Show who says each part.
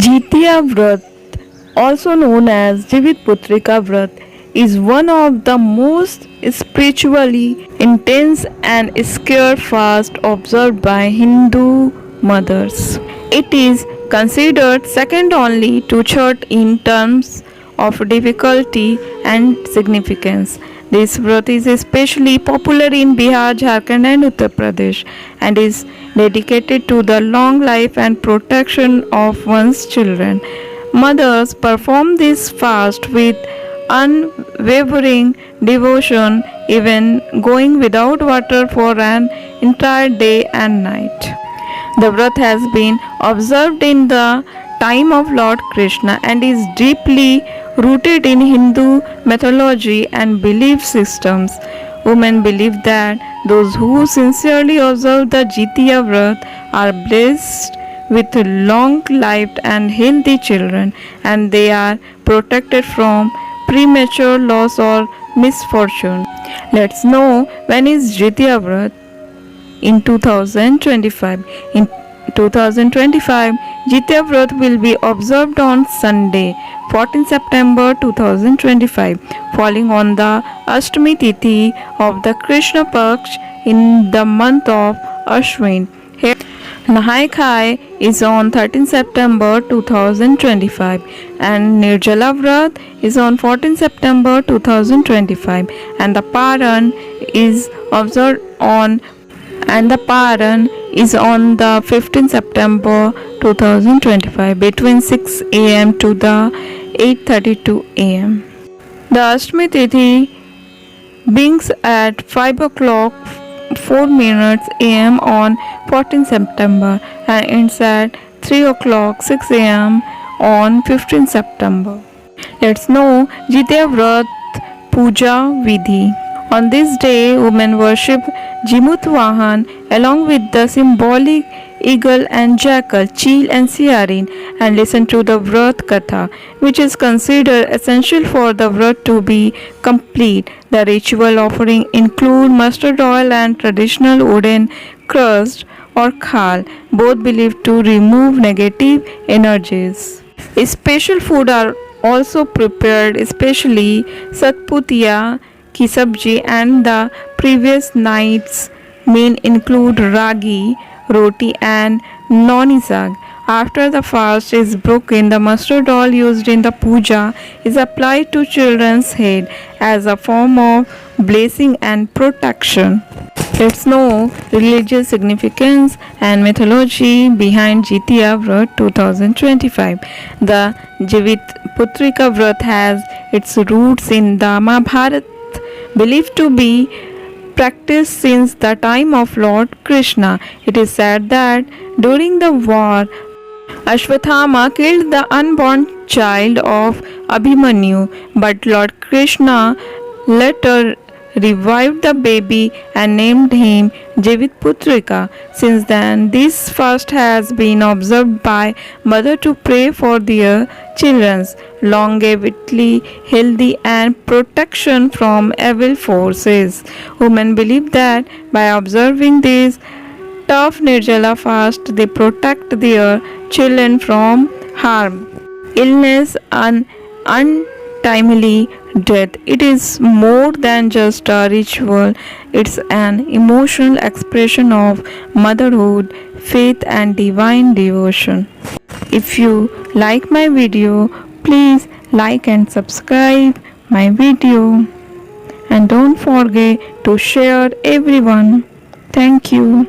Speaker 1: Jitiya Vrat, also known as Jivitputrika Vrat, is one of the most spiritually intense and sacred fasts observed by Hindu mothers. It is considered second only to Chhat in terms of difficulty and significance. This Vrat is especially popular in Bihar, Jharkhand, and Uttar Pradesh and is dedicated to the long life and protection of one's children. Mothers perform this fast with unwavering devotion, even going without water for an entire day and night. The Vrat has been observed in the time of Lord Krishna and is deeply rooted in Hindu mythology and belief systems. Women believe that those who sincerely observe the Jitiya Vrat are blessed with long-lived and healthy children, and they are protected from premature loss or misfortune. Let's know when is Jitiya Vrat in 2025. In 2025, Jitiya Vrat will be observed on Sunday, 14 September 2025, falling on the Ashtami Tithi of the Krishna Paksh in the month of Ashwin. Here, Nahai Khai is on 13 September 2025 and Nirjala Vrat is on 14 September 2025 and the Paran is observed on the 15 September 2025 between 6 am to the 8:32 am. The Ashtami Tithi begins at 5 o'clock 4 minutes am on 14 September and ends at 3 o'clock 6 am on 15 September. Let's know Jitiya Vrat Puja Vidhi. On this day, women worship Jimut Vahan along with the symbolic eagle and jackal, Chil and Siarin, and listen to the Vrat Katha, which is considered essential for the Vrat to be complete. The ritual offering include mustard oil and traditional wooden crust or khal, both believed to remove negative energies. Special food are also prepared, especially satputiya ki sabji, and the previous night's meal include ragi, roti and noni sag. After the fast is broken, the mustard oil used in the puja is applied to children's head as a form of blessing and protection. Let's know religious significance and mythology behind Jitiya Vrat 2025. The Jivitputrika Vrat has its roots in the Mahabharata, believed to be practiced since the time of Lord Krishna. It is said that during the war, Ashwathama killed the unborn child of Abhimanyu, but Lord Krishna later revived the baby and named him Jivitputrika. Since then, this fast has been observed by mothers to pray for their children's longevity, healthy, and protection from evil forces. Women believe that by observing this tough Nirjala fast, they protect their children from harm, illness, and untimely death. It is more than just a ritual, it's an emotional expression of motherhood, faith, and divine devotion. If you like my video, please like and subscribe my video, and don't forget to share everyone. Thank you.